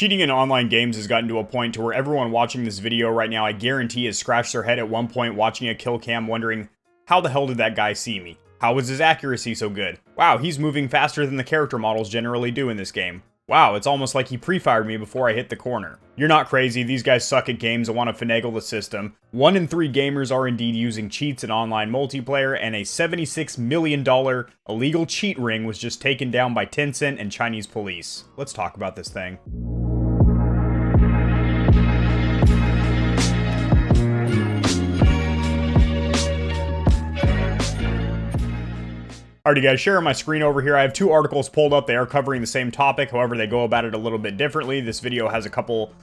Cheating in online games has gotten to a point to where everyone watching this video right now, I guarantee, has scratched their head at one point watching a kill cam wondering, how the hell did that guy see me? How was his accuracy so good? Wow, he's moving faster than the character models generally do in this game. Wow, it's almost like he pre-fired me before I hit the corner. You're not crazy, these guys suck at games and want to finagle the system. 1 in 3 gamers are indeed using cheats in online multiplayer, and a $76 million illegal cheat ring was just taken down by Tencent and Chinese police. Let's talk about this thing. Alrighty guys, sharing my screen over here. I have 2 articles pulled up. They are covering the same topic. However, they go about it a little bit differently. This video has a couple,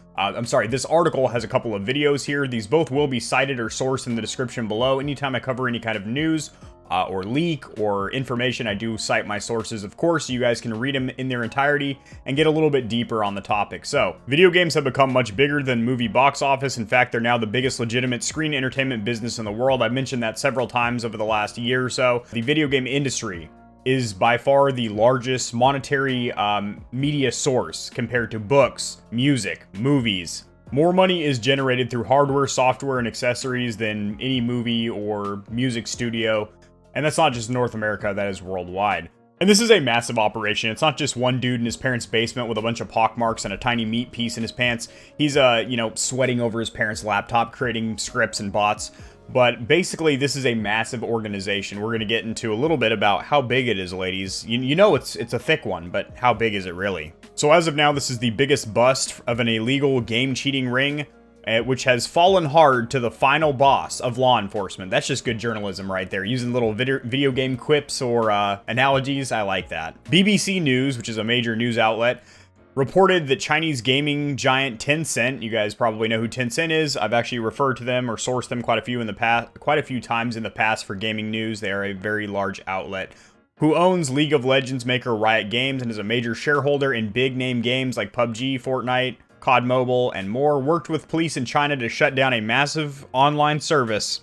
this article has a couple of videos here. These both will be cited or sourced in the description below. Anytime I cover any kind of news or leak or information, I do cite my sources. Of course, you guys can read them in their entirety and get a little bit deeper on the topic. So, video games have become much bigger than movie box office. In fact, they're now the biggest legitimate screen entertainment business in the world. I've mentioned that several times over the last year or so. The video game industry is by far the largest monetary media source compared to books, music, movies. More money is generated through hardware, software, and accessories than any movie or music studio. And that's not just North America, that is worldwide. And this is a massive operation. It's not just one dude in his parents' basement with a bunch of pockmarks and a tiny meat piece in his pants. He's, sweating over his parents' laptop, creating scripts and bots. But basically, this is a massive organization. We're going to get into a little bit about how big it is, ladies. You know it's a thick one, but how big is it really? So as of now, this is the biggest bust of an illegal game cheating ring, which has fallen hard to the final boss of law enforcement. That's just good journalism right there. Using little video game quips or analogies. I like that. BBC News, which is a major news outlet, reported that Chinese gaming giant Tencent, you guys probably know who Tencent is. I've actually referred to them or sourced them quite a few times in the past for gaming news. They are a very large outlet. Who owns League of Legends maker Riot Games and is a major shareholder in big name games like PUBG, Fortnite, COD Mobile, and more, worked with police in China to shut down a massive online service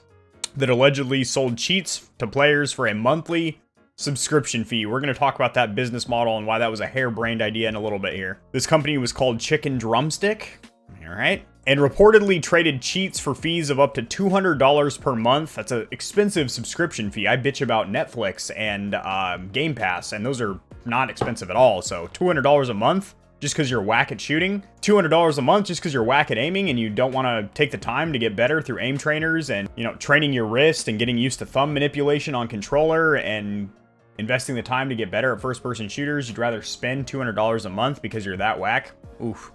that allegedly sold cheats to players for a monthly subscription fee. We're going to talk about that business model and why that was a harebrained idea in a little bit here. This company was called Chicken Drumstick, all right, and reportedly traded cheats for fees of up to $200 per month. That's an expensive subscription fee. I bitch about Netflix and Game Pass, and those are not expensive at all. So $200 a month just because you're whack at shooting, $200 a month just because you're whack at aiming and you don't want to take the time to get better through aim trainers and, training your wrist and getting used to thumb manipulation on controller and investing the time to get better at first-person shooters. You'd rather spend $200 a month because you're that whack? Oof.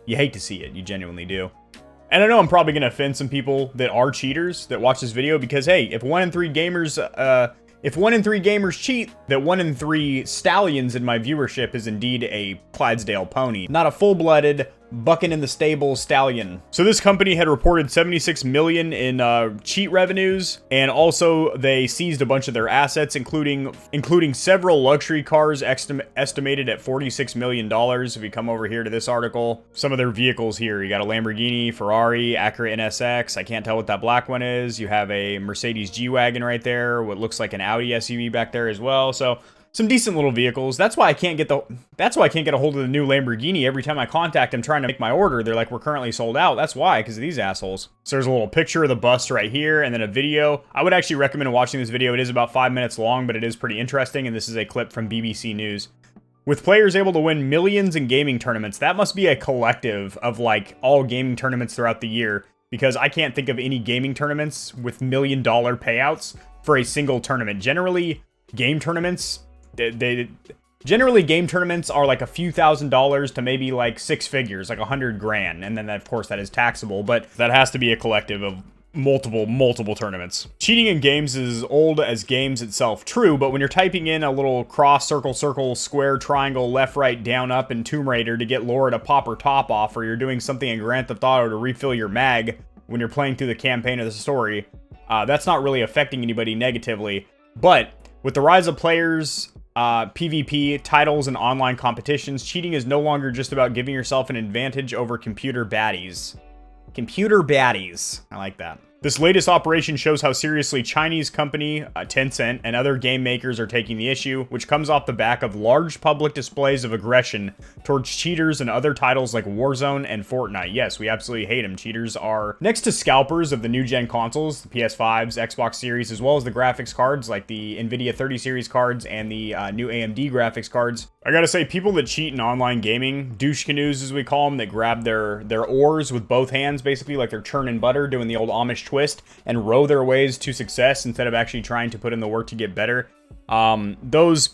You hate to see it. You genuinely do. And I know I'm probably going to offend some people that are cheaters that watch this video because, hey, if 1 in 3 gamers cheat, that 1 in 3 Stallions in my viewership is indeed a Clydesdale pony, not a full-blooded, bucking in the stable stallion. So this company had reported $76 million in cheat revenues, and also they seized a bunch of their assets, including several luxury cars estimated at $46 million. If you come over here to this article, some of their vehicles here, you got a Lamborghini, Ferrari, Acura NSX. I can't tell what that black one is. You have a Mercedes G-Wagon right there, what looks like an Audi SUV back there as well. So some decent little vehicles. That's why I can't get a hold of the new Lamborghini. Every time I contact them trying to make my order, they're like, we're currently sold out. That's why, because of these assholes. So there's a little picture of the bust right here, and then a video. I would actually recommend watching this video. It is about 5 minutes long, but it is pretty interesting, and this is a clip from BBC News. With players able to win millions in gaming tournaments, that must be a collective of like all gaming tournaments throughout the year, because I can't think of any gaming tournaments with $1 million payouts for a single tournament. Generally, game tournaments are like a few $1,000s to maybe like 6 figures, like 100 grand. And then of course that is taxable, but that has to be a collective of multiple tournaments. Cheating in games is as old as games itself, true, but when you're typing in a little cross, circle, circle, square, triangle, left, right, down, up in Tomb Raider to get Laura to pop her top off, or you're doing something in Grand Theft Auto to refill your mag when you're playing through the campaign of the story, that's not really affecting anybody negatively. But with the rise of players, PvP, titles, and online competitions, cheating is no longer just about giving yourself an advantage over computer baddies. Computer baddies. I like that. This latest operation shows how seriously Chinese company Tencent and other game makers are taking the issue, which comes off the back of large public displays of aggression towards cheaters and other titles like Warzone and Fortnite. Yes, we absolutely hate them. Cheaters are next to scalpers of the new gen consoles, the PS5s, Xbox Series, as well as the graphics cards like the NVIDIA 30 series cards and the new AMD graphics cards. I gotta say, people that cheat in online gaming, douche canoes as we call them, that grab their oars with both hands, basically like they're churning butter, doing the old Amish twist, and row their ways to success instead of actually trying to put in the work to get better. Those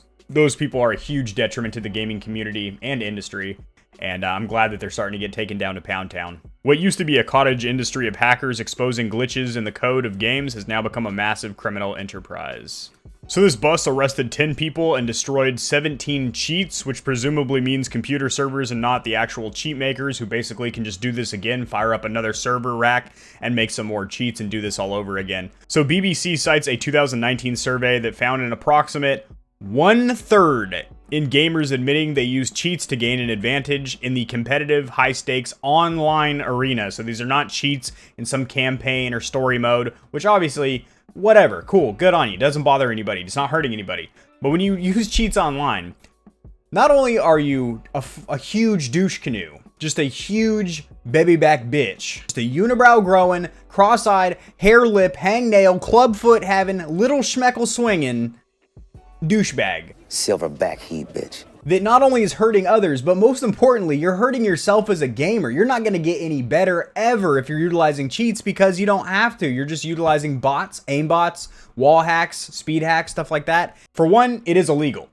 people are a huge detriment to the gaming community and industry, and I'm glad that they're starting to get taken down to Pound Town. What used to be a cottage industry of hackers exposing glitches in the code of games has now become a massive criminal enterprise. So this bus arrested 10 people and destroyed 17 cheats, which presumably means computer servers and not the actual cheat makers who basically can just do this again, fire up another server rack and make some more cheats and do this all over again. So BBC cites a 2019 survey that found an approximate 1/3 in gamers admitting they use cheats to gain an advantage in the competitive, high-stakes online arena. So these are not cheats in some campaign or story mode, which obviously, whatever, cool, good on you, doesn't bother anybody, it's not hurting anybody. But when you use cheats online, not only are you a huge douche canoe, just a huge baby back bitch, just a unibrow growing, cross-eyed, hair lip, hang nail, club foot having, little schmeckle swinging douchebag. Silverback he bitch. That not only is hurting others, but most importantly, you're hurting yourself as a gamer. You're not going to get any better ever if you're utilizing cheats because you don't have to. You're just utilizing bots, aimbots, wall hacks, speed hacks, stuff like that. For one, it is illegal.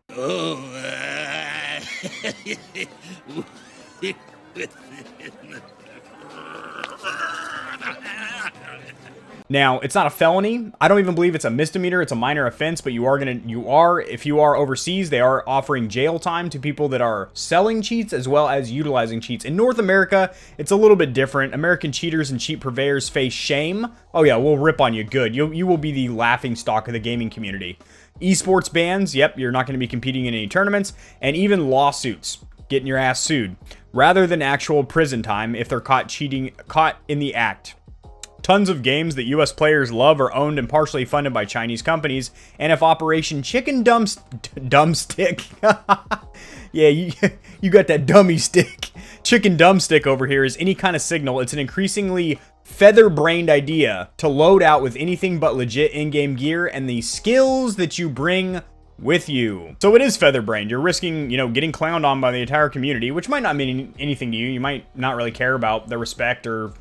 Now, it's not a felony. I don't even believe it's a misdemeanor. It's a minor offense, but if you are overseas, they are offering jail time to people that are selling cheats as well as utilizing cheats. In North America, it's a little bit different. American cheaters and cheat purveyors face shame. Oh yeah, we'll rip on you good. You will be the laughing stock of the gaming community. Esports bans, yep, you're not going to be competing in any tournaments, and even lawsuits, getting your ass sued, rather than actual prison time if they're caught in the act. Tons of games that US players love are owned and partially funded by Chinese companies, and if Operation Chicken Dumbstick, yeah, you got that dummy stick, Chicken Dumbstick over here is any kind of signal, it's an increasingly feather-brained idea to load out with anything but legit in-game gear and the skills that you bring with you. So it is feather-brained. You're risking, getting clowned on by the entire community, which might not mean anything to you. You might not really care about the respect or,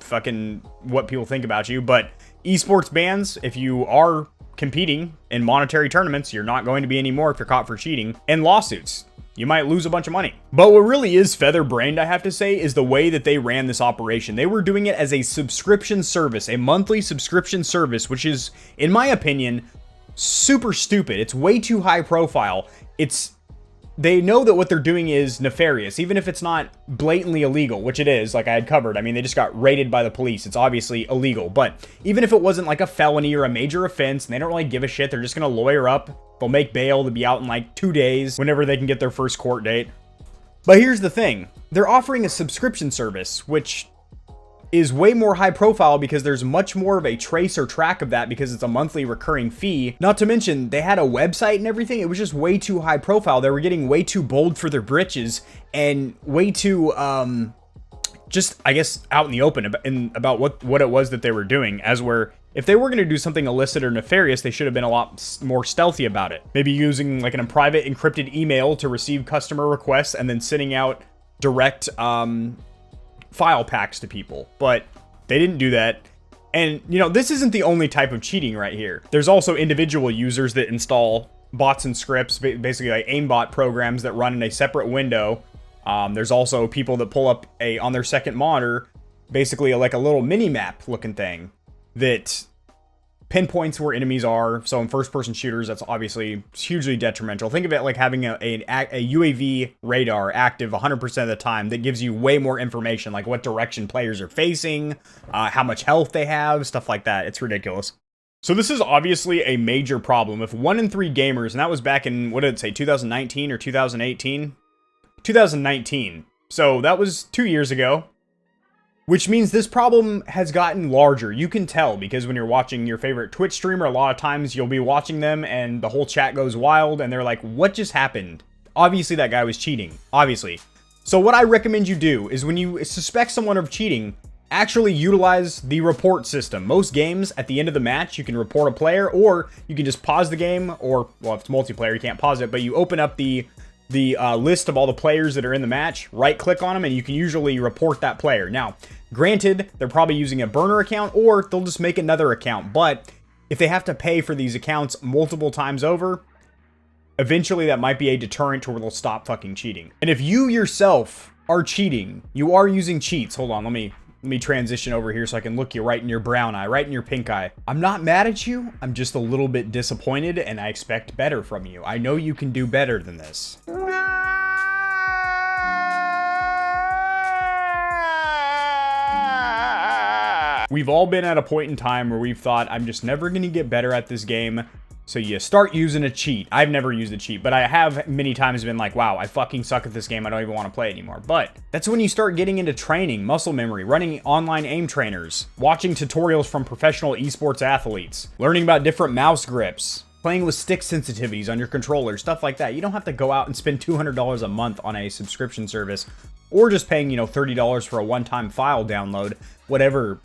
fucking what people think about you. But esports bans, if you are competing in monetary tournaments, you're not going to be anymore if you're caught for cheating. And lawsuits. You might lose a bunch of money. But what really is feather-brained, I have to say, is the way that they ran this operation. They were doing it as a subscription service, a monthly subscription service, which is, in my opinion, super stupid. It's way too high profile. They know that what they're doing is nefarious, even if it's not blatantly illegal, which it is, like I had covered. I mean, they just got raided by the police. It's obviously illegal. But even if it wasn't like a felony or a major offense, and they don't really give a shit, they're just going to lawyer up. They'll make bail to be out in like 2 days, whenever they can get their first court date. But here's the thing. They're offering a subscription service, which is way more high profile because there's much more of a trace or track of that because it's a monthly recurring fee. Not to mention they had a website and everything. It was just way too high profile. They were getting way too bold for their britches and way too just, I guess, out in the open about what it was that they were doing. As where if they were going to do something illicit or nefarious, they should have been a lot more stealthy about it. Maybe using like a private encrypted email to receive customer requests and then sending out direct file packs to people, but they didn't do that. And this isn't the only type of cheating right here. There's also individual users that install bots and scripts, basically like aimbot programs that run in a separate window. There's also people that pull up on their second monitor, basically like a little mini map looking thing that pinpoints where enemies are. So in first-person shooters, that's obviously hugely detrimental. Think of it like having a UAV radar active 100% of the time that gives you way more information, like what direction players are facing, how much health they have, stuff like that. It's ridiculous. So this is obviously a major problem. If 1 in 3 gamers, and that was back in, what did it say, 2019 or 2018? 2019. So that was 2 years ago. Which means this problem has gotten larger. You can tell because when you're watching your favorite Twitch streamer, a lot of times you'll be watching them and the whole chat goes wild and they're like, what just happened? Obviously that guy was cheating, obviously. So what I recommend you do is when you suspect someone of cheating, actually utilize the report system. Most games, at the end of the match, you can report a player, or you can just pause the game, or, well, if it's multiplayer, you can't pause it, but you open up the list of all the players that are in the match, right-click on them, and you can usually report that player. Now, granted, they're probably using a burner account, or they'll just make another account, but if they have to pay for these accounts multiple times over, eventually that might be a deterrent to where they'll stop fucking cheating. And if you yourself are cheating, you are using cheats. Hold on, let me transition over here so I can look you right in your brown eye, right in your pink eye. I'm not mad at you. I'm just a little bit disappointed and I expect better from you. I know you can do better than this. We've all been at a point in time where we've thought, I'm just never going to get better at this game. So you start using a cheat. I've never used a cheat, but I have many times been like, wow, I fucking suck at this game. I don't even want to play anymore. But that's when you start getting into training, muscle memory, running online aim trainers, watching tutorials from professional esports athletes, learning about different mouse grips, playing with stick sensitivities on your controller, stuff like that. You don't have to go out and spend $200 a month on a subscription service or just paying, $30 for a one-time file download, whatever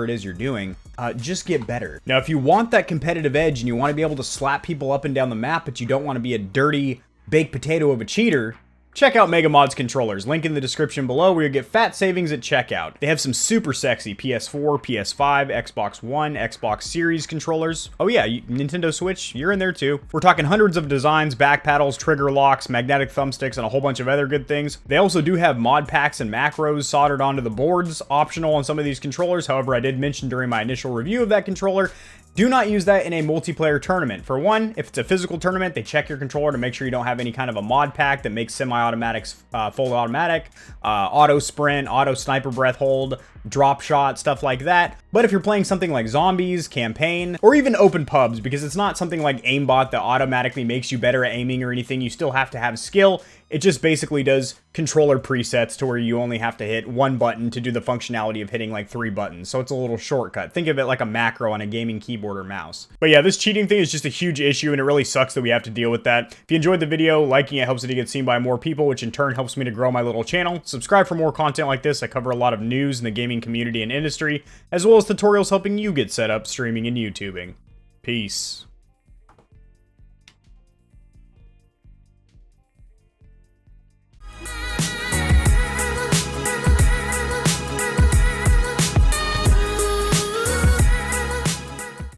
it is you're doing. Just get better. Now, if you want that competitive edge and you want to be able to slap people up and down the map, but you don't want to be a dirty baked potato of a cheater, check out Mega Mod's controllers. Link in the description below where you'll get fat savings at checkout. They have some super sexy PS4, PS5, Xbox One, Xbox Series controllers. Oh yeah, Nintendo Switch, you're in there too. We're talking hundreds of designs, back paddles, trigger locks, magnetic thumbsticks, and a whole bunch of other good things. They also do have mod packs and macros soldered onto the boards, optional on some of these controllers. However, I did mention during my initial review of that controller, do not use that in a multiplayer tournament. For one, if it's a physical tournament, they check your controller to make sure you don't have any kind of a mod pack that makes semi-automatics full automatic, auto sprint, auto sniper breath hold, drop shot, stuff like that. But if you're playing something like zombies, campaign, or even open pubs, because it's not something like aimbot that automatically makes you better at aiming or anything, you still have to have skill. It just basically does controller presets to where you only have to hit one button to do the functionality of hitting like 3 buttons. So it's a little shortcut. Think of it like a macro on a gaming keyboard or mouse. But yeah, this cheating thing is just a huge issue and it really sucks that we have to deal with that. If you enjoyed the video, liking it helps it to get seen by more people, which in turn helps me to grow my little channel. Subscribe for more content like this. I cover a lot of news in the gaming community and industry, as well as tutorials helping you get set up streaming and YouTubing. Peace.